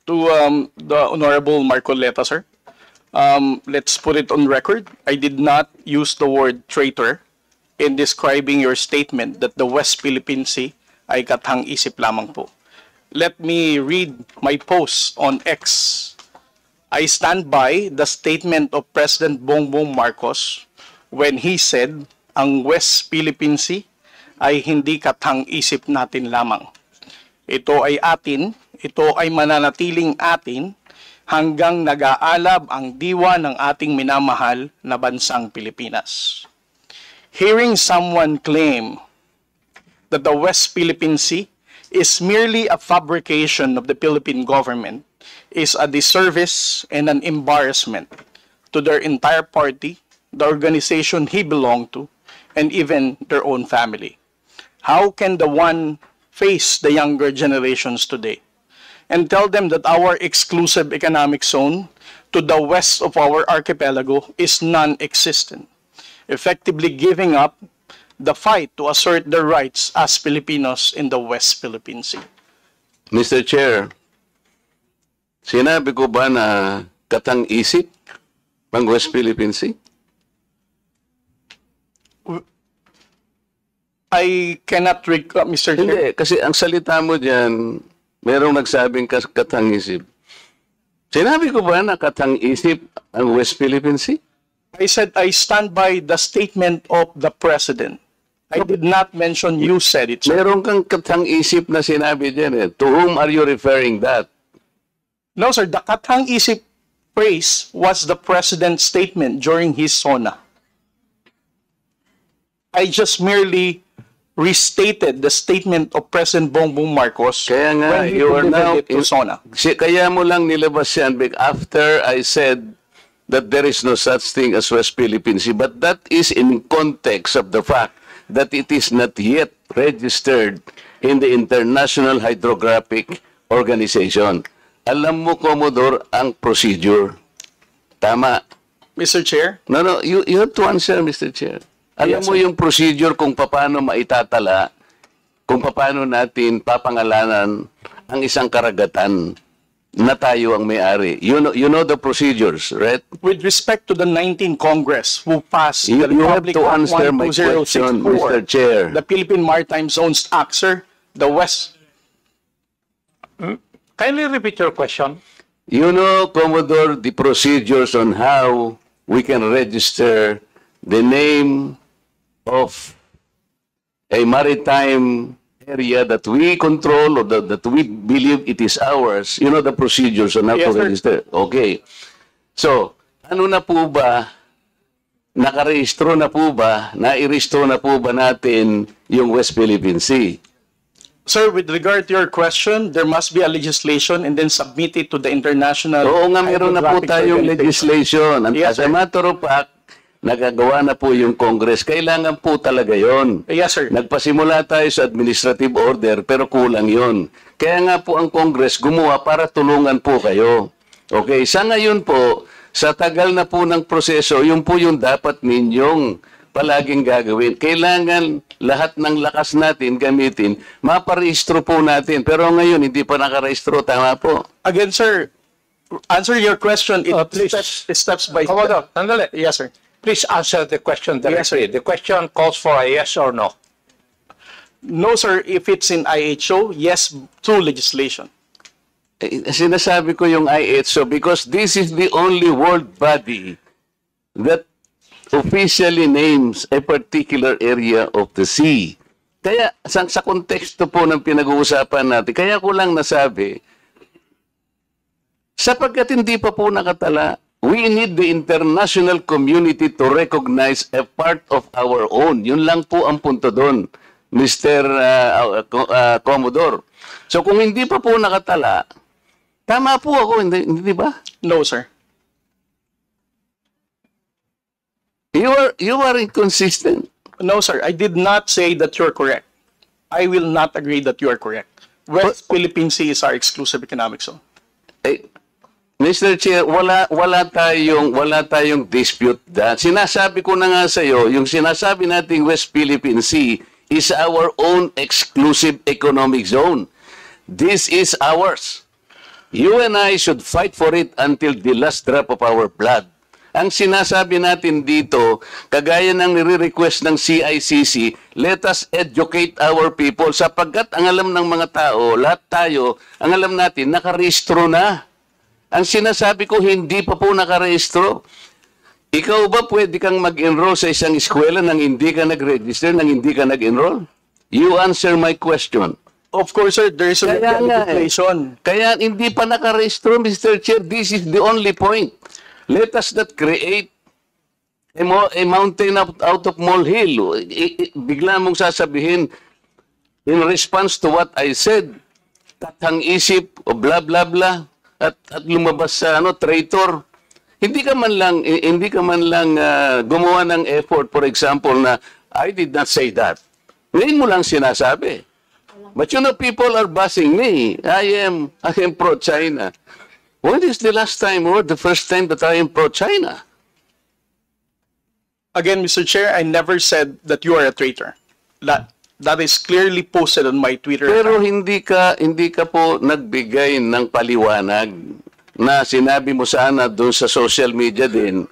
to the Honorable Marcoleta, sir. Let's put it on record. I did not use the word traitor in describing your statement that the West Philippine Sea ay kathang-isip lamang po. Let me read my post on X. I stand by the statement of President Bongbong Marcos when he said, ang West Philippine Sea ay hindi kathang-isip natin lamang. Ito ay atin, ito ay mananatiling atin hanggang nag-aalab ang diwa ng ating minamahal na bansang Pilipinas. Hearing someone claim that the West Philippine Sea is merely a fabrication of the Philippine government is a disservice and an embarrassment to their entire party, the organization he belonged to, and even their own family. How can the one face the younger generations today and tell them that our exclusive economic zone to the west of our archipelago is non-existent, effectively giving up the fight to assert their rights as Filipinos in the West Philippine Sea? Mr. Chair, sinabi ko ba na katang-isip ang West Philippine Sea? I cannot recall, Mr. Chair. Hindi, kasi ang salita mo dyan, merong nagsabing katang-isip. Sinabi ko ba na katang-isip ang West Philippine Sea? I said I stand by the statement of the President. I did not mention you said it, sir. Meron kang katang-isip na sinabi dyan eh. To whom are you referring that? No, sir. The kathang-isip phrase was the President's statement during his SONA. I just merely restated the statement of President Bongbong Marcos Kaya nga, when he you are now delivered it to SONA. Kaya mo lang nilabas yan after I said that there is no such thing as West Philippine Sea. But that is in context of the fact that it is not yet registered in the International Hydrographic Organization. Alam mo, Commodore, ang procedure. Tama. Mr. Chair? No, you have to answer, Mr. Chair. Alam Yes, mo sir. yung procedure kung paano maitatala, kung paano natin papangalanan ang isang karagatan na tayo ang may-ari. You know the procedures, right? With respect to the 19th Congress who passed You the have Republic to Act answer my question, 12064, Mr. Chair. the Philippine Maritime Zones Act, sir, the West. Kindly repeat your question. You know, Commodore, the procedures on how we can register the name of a maritime area that we control or that we believe it is ours. You know the procedures on how Yes, to sir. register. Okay. So, ano na po ba, nakarehistro na po ba, nairehistro na po ba natin yung West Philippine Sea? Sir, with regard to your question, there must be a legislation and then submit it to the international. Oo nga, meron na po Hydrographic tayong Organization. legislation. And Yes, as a sir. matter of fact, nagagawa na po yung Congress. Kailangan po talaga yon. Yes, sir. Nagpasimula tayo sa administrative order, pero kulang yon. Kaya nga po ang Congress gumawa para tulungan po kayo. Okay, sa ngayon po, sa tagal na po ng proseso, yun po yung dapat ninyong palaging gagawin. Kailangan lahat ng lakas natin gamitin, maparehistro po natin. Pero ngayon, hindi pa nakarehistro. Tama po. Again, sir, answer your question. Please. Steps by Commodore, step. sandali. Yes, sir. Please answer the question directly. Yes, The question calls for a yes or no. No, sir. If it's in IHO, yes, through legislation. Sinasabi ko yung IHO because this is the only world body that officially names a particular area of the sea. Kaya sa konteksto po ng pinag-uusapan natin, kaya ko lang nasabi, sapagkat hindi pa po nakatala, we need the international community to recognize a part of our own. Yun lang po ang punto doon, Mr. Commodore. So kung hindi pa po nakatala, tama po ako, hindi ba? No, sir. You are inconsistent. No, sir. I did not say that you're correct. I will not agree that you are correct. West Philippine Sea is our exclusive economic zone. Eh, Mr. Chair, wala tayong dispute that. Sinasabi ko na nga sa iyo, yung sinasabi nating West Philippine Sea is our own exclusive economic zone. This is ours. You and I should fight for it until the last drop of our blood. Ang sinasabi natin dito, kagaya ng nire-request ng CICC, let us educate our people sapagkat ang alam ng mga tao, lahat tayo, ang alam natin, nakarehistro na. Ang sinasabi ko, hindi pa po nakarehistro. Ikaw ba pwede kang mag-enroll sa isang eskwela nang hindi ka nag-register, nang hindi ka nag-enroll? You answer my question. Of course, sir, there is a legislation. Kaya hindi pa nakarehistro, Mr. Chair. This is the only point. Let us not create a mountain out of molehill. Bigla mong sasabihin, in response to what I said, tathang isip, o blah, blah, blah, at lumabas sa traitor. Hindi ka man lang gumawa ng effort, for example, na I did not say that. Ngayon mo lang sinasabi. But you know, people are bashing me. I am pro-China. When is the last time or the first time that I am pro-China? Again, Mr. Chair, I never said that you are a traitor. That is clearly posted on my Twitter Pero account. hindi ka po nagbigay ng paliwanag na sinabi mo sana doon sa social media din.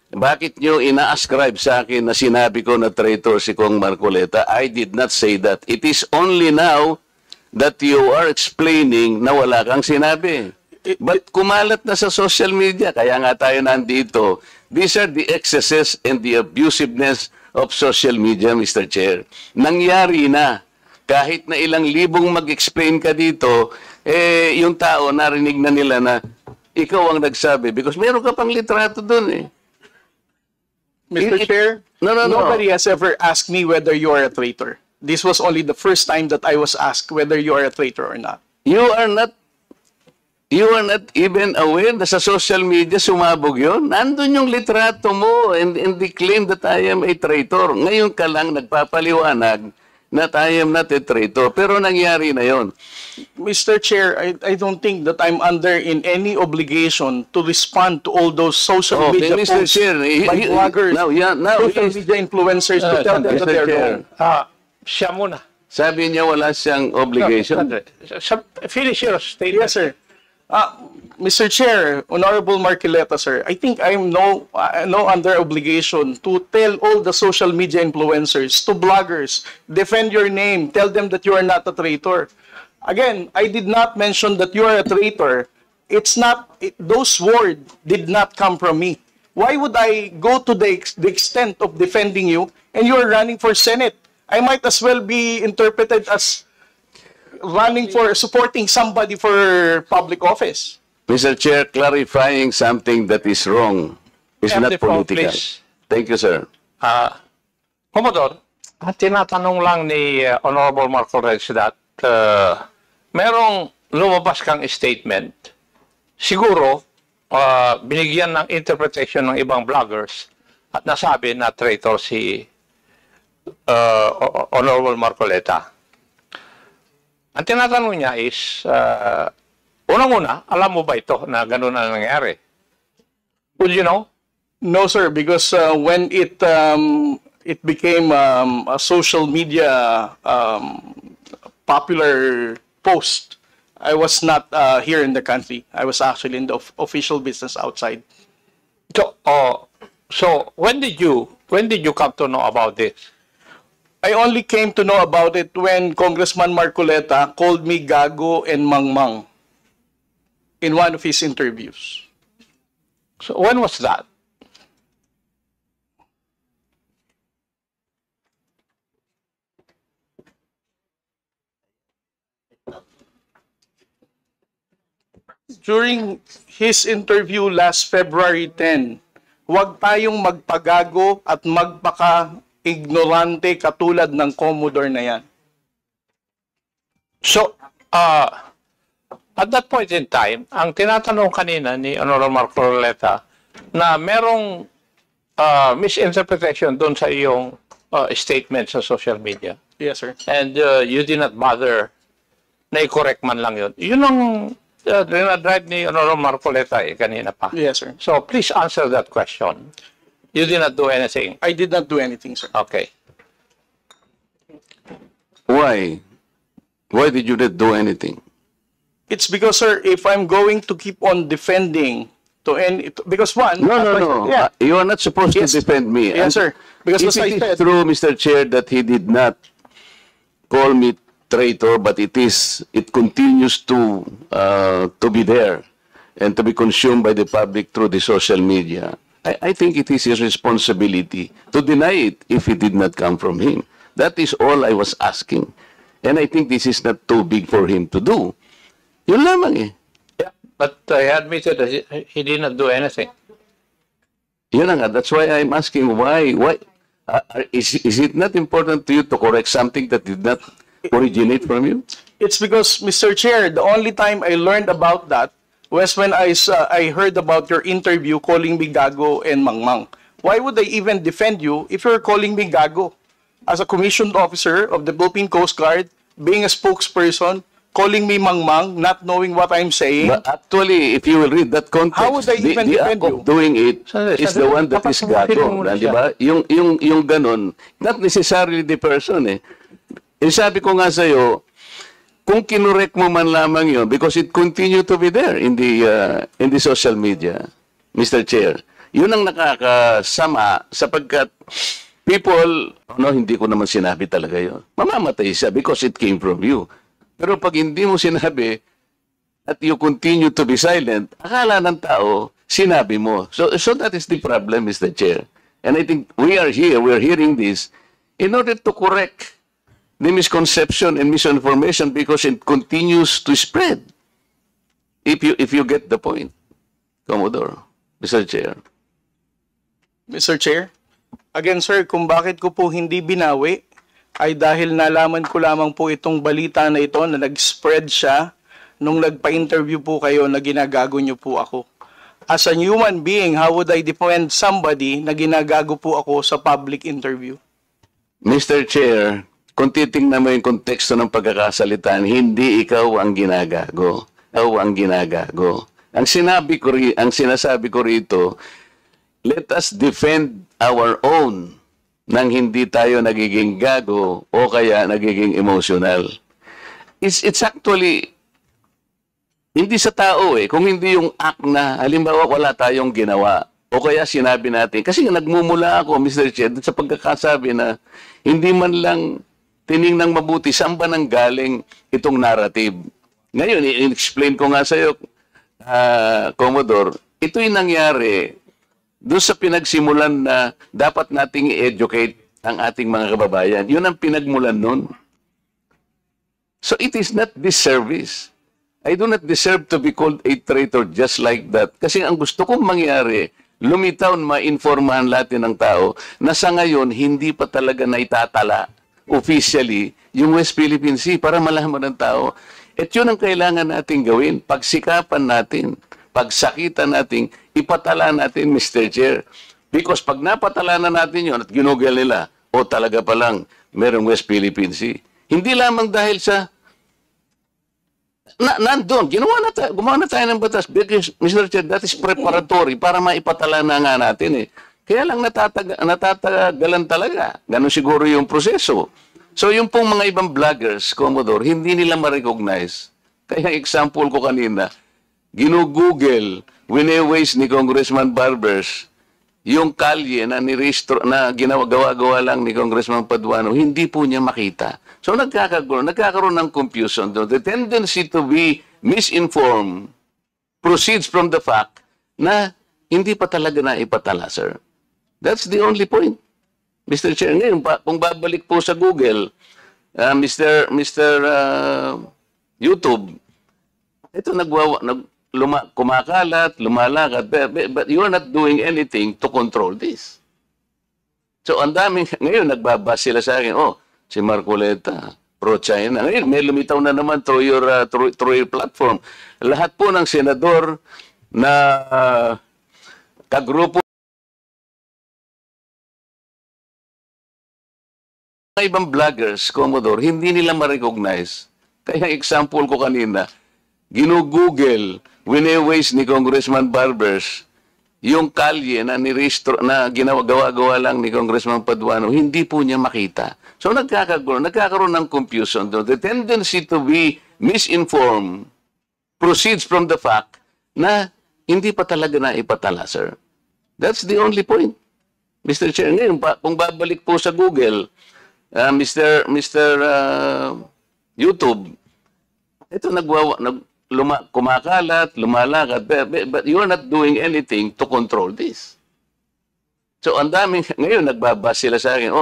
Bakit nyo ina-ascribe sa akin na sinabi ko na traitor si Kong Marcoleta? I did not say that. It is only now that you are explaining na wala kang sinabi. But kumalat na sa social media, kaya nga tayo nandito. These are the excesses and the abusiveness of social media, Mr. Chair. Nangyari na. Kahit na ilang libong mag-explain ka dito, yung tao narinig na nila na ikaw ang nagsabi. Because meron ka pang litrato dun eh. Mr. Chair, nobody has ever asked me whether you are a traitor. This was only the first time that I was asked whether you are a traitor or not. You are not even aware na sa social media sumabog yun? Nandun yung litrato mo and the claim that I am a traitor. Ngayon ka lang nagpapaliwanag that I am not a traitor. Pero nangyari na yon. Mr. Chair, I don't think that I'm under in any obligation to respond to all those social media Mr. posts Chair, by bloggers, social media influencers to tell them that Mr. they're Chair. wrong. Siya muna. Sabi niya wala siyang obligation. Finish your statement. Yes, sir. Mr. Chair, Honorable Marcoleta, sir, I think I'm no under obligation to tell all the social media influencers, to bloggers, defend your name, tell them that you are not a traitor. Again, I did not mention that you are a traitor. Those words did not come from me. Why would I go to the extent of defending you and you are running for Senate? I might as well be interpreted as supporting somebody for public office. Mr. Chair, clarifying something that is wrong is Have not the floor, political. please. Thank you, sir. Commodore, ang tinatanong lang ni Honorable Marcoleta that merong lumabas kang statement. Siguro, binigyan ng interpretation ng ibang bloggers at nasabi na traitor si Honorable Marcoleta. Ang tinatanong niya is, unang-una, alam mo ba ito na gano'n ang nangyari? Would you know? No, sir, because when it became a social media popular post, I was not here in the country. I was actually in the official business outside. So when did you come to know about this? I only came to know about it when Congressman Marcoleta called me Gago and Mangmang in one of his interviews. So when was that? During his interview last February 10, huwag tayong magpagago at magpaka-ignorante katulad ng Commodore na yan. So, at that point in time, ang tinatanong kanina ni Honorable Marcoleta na merong misinterpretation doon sa iyong statement sa social media. Yes, sir. And you did not bother na i-correct man lang yun. Yun ang dinadrive ni Honorable Marcoleta kanina pa. Yes, sir. So, please answer that question. You did not do anything. I did not do anything, sir. Okay. Why? Why did you not do anything? It's because, sir, if I'm going to keep on defending because one... No. Yeah. You are not supposed Yes. to defend me. Yes, sir. Because if as I it is said... true, Mr. Chair, that he did not call me traitor, but it continues to be there and to be consumed by the public through the social media. I think it is his responsibility to deny it if it did not come from him. That is all I was asking. And I think this is not too big for him to do. Yun lamang eh. Yeah, but he admitted that he did not do anything. Yun na nga. That's why I'm asking why is it not important to you to correct something that did not originate from you? It's because, Mr. Chair, the only time I learned about that was when I heard about your interview calling me gago and mangmang. Why would I even defend you if you're calling me gago? As a commissioned officer of the Philippine Coast Guard, being a spokesperson, calling me mangmang, not knowing what I'm saying. But actually, if you will read that context, How would I even the defend act you? of doing it is the one that is gago. Di ba? Yung ganon, not necessarily the person eh. Sabi ko nga sa'yo, kung kinurek mo man lamang yun, because it continue to be there in the social media, Mr. Chair, yun ang nakakasama sapagkat people, hindi ko naman sinabi talaga yun. Mamamatay siya because it came from you. Pero pag hindi mo sinabi at you continue to be silent, akala ng tao, sinabi mo. So that is the problem, Mr. Chair. And I think we are hearing this in order to correct the misconception and misinformation because it continues to spread. If you get the point, Commodore, Mr. Chair. Mr. Chair, again, sir, kung bakit ko po hindi binawi ay dahil nalaman ko lamang po itong balita na ito na nag-spread siya nung nagpa-interview po kayo na ginagago niyo po ako. As a human being, how would I defend somebody na ginagago po ako sa public interview? Mr. Chair, kung titingnan mo yung konteksto ng pagkakasalitan, hindi ikaw ang ginagago. Ikaw ang ginagago. Ang sinasabi ko rito, let us defend our own nang hindi tayo nagiging gago o kaya nagiging emotional. It's actually hindi sa tao eh. Kung hindi yung act na, halimbawa wala tayong ginawa o kaya sinabi natin. Kasi nagmumula ako, Mr. Chair, sa pagkakasabi na hindi man lang tiningnang mabuti saan ba nang galing itong narrative. Ngayon, i-explain ko nga sa iyo, Commodore, ito'y nangyari doon sa pinagsimulan na dapat nating i-educate ang ating mga kababayan. Yun ang pinagmulan nun. So it is not disservice. I do not deserve to be called a traitor just like that. Kasi ang gusto kong mangyari, lumitaw na mainformahan natin ng tao na sa ngayon hindi pa talaga naitatala officially yung West Philippine Sea para malaman ng tao. At yun ang kailangan natin gawin. Pagsikapan natin, pagsakitan natin, ipatala natin, Mr. Chair. Because pag napatala na natin yun at ginugel nila, talaga palang merong West Philippine Sea. Hindi lamang dahil sa nandun, gumawa na tayo ng batas. Because, Mr. Chair, that is preparatory para maipatala na nga natin eh. Kaya lang natatagalan talaga. Ganun siguro yung proseso. So yung pong mga ibang vloggers, Commodore, hindi nila ma-recognize. Kaya example ko kanina, ginugoogle, wine-waste ni Congressman Barbers, yung kalye na gawa-gawa lang ni Congressman Paduano, hindi po niya makita. So nagkakaroon ng confusion. The tendency to be misinformed proceeds from the fact na hindi pa talaga na ipatala, sir. That's the only point. Mr. Chair, ngayon, kung babalik po sa Google, Mr. YouTube, ito kumakalat, lumalakad, but you are not doing anything to control this. So, ang daming, ngayon, nagbabas sila sa akin, si Marcoleta, pro-China. Ngayon, may lumitaw na naman through your platform. Lahat po ng senador na kagrupo ibang vloggers, Commodore, hindi nila ma-recognize. Kaya example ko kanina, ginugoogle, wine-waste ni Congressman Barbers, yung kalye na gawa-gawa lang ni Congressman Paduano, hindi po niya makita. So nagkakaroon ng confusion. The tendency to be misinformed proceeds from the fact na hindi pa talaga na ipatala, sir. That's the only point, Mr. Chair. Ngayon, kung babalik po sa Google, Mr. YouTube, ito kumakalat, lumalakad, but you are not doing anything to control this. So, ang daming, ngayon, nagbabas sila sa akin,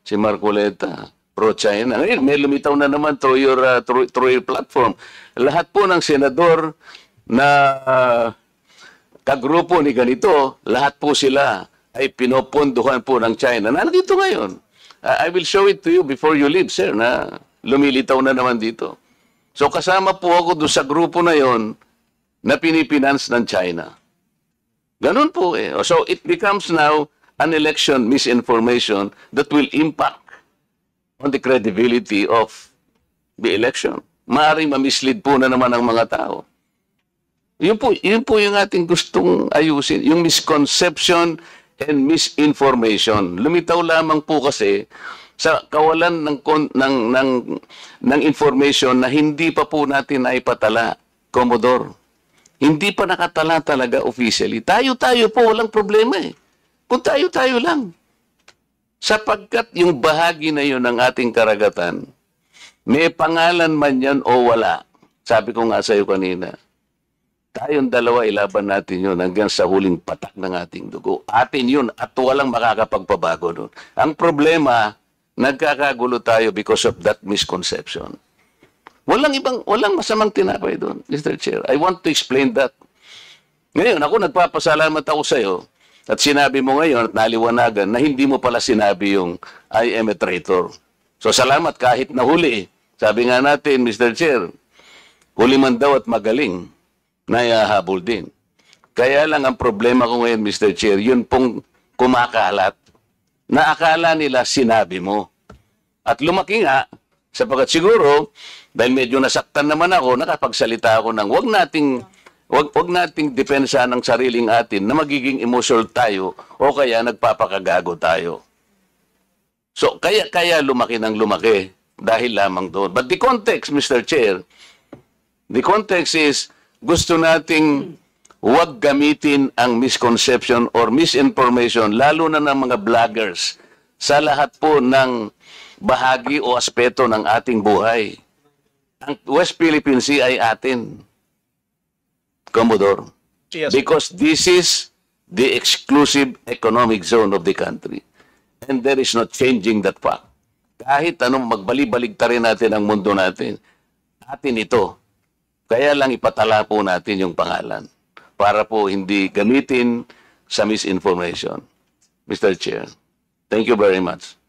si Marcoleta, pro-China. Ngayon, may lumitaw na naman through your platform. Lahat po ng senador na kagrupo ni ganito, lahat po sila ay pinopondohan po ng China. Nandito ngayon. I will show it to you before you leave, sir, na lumilitaw na naman dito. So kasama po ako doon sa grupo na yon na pinipinance ng China. Ganun po eh. So it becomes now an election misinformation that will impact on the credibility of the election. Maaaring mamislead po na naman ang mga tao. Yun po yung ating gustong ayusin. Yung misconception and misinformation. Lumitaw lamang po kasi sa kawalan ng information na hindi pa po natin naipatala, Commodore. Hindi pa nakatala talaga officially. Tayo-tayo po, walang problema eh. Kung tayo-tayo lang. Sapagkat yung bahagi na yun ng ating karagatan, may pangalan man yan o wala. Sabi ko nga sa iyo kanina, tayong dalawa ilaban natin yun hanggang sa huling patak ng ating dugo. Atin yun at walang makakapagpabago doon. Ang problema, nagkakagulo tayo because of that misconception. Walang masamang tinapay doon, Mr. Chair. I want to explain that. Ngayon, ako nagpapasalamat ako sa iyo at sinabi mo ngayon at naliwanagan na hindi mo pala sinabi yung I am a traitor. So salamat kahit nahuli. Sabi nga natin, Mr. Chair, huli man daw at magaling, nayahabol din. Kaya lang ang problema ko ngayon, Mr. Chair, yun pong kumakalat na akala nila sinabi mo. At lumaki nga, sapagkat siguro, dahil medyo nasaktan naman ako, nakapagsalita ako ng wag nating depensa ng sariling atin na magiging emotional tayo o kaya nagpapakagago tayo. So, kaya lumaki ng lumaki dahil lamang doon. But the context, Mr. Chair, the context is gusto nating huwag gamitin ang misconception or misinformation, lalo na ng mga vloggers, sa lahat po ng bahagi o aspeto ng ating buhay. Ang West Philippine Sea ay atin, Commodore. Yes. Because this is the exclusive economic zone of the country. And there is no changing that fact. Kahit anong magbali-baligtarin natin ang mundo natin, atin ito. Kaya lang ipatala po natin yung pangalan para po hindi gamitin sa misinformation. Mr. Chair, thank you very much.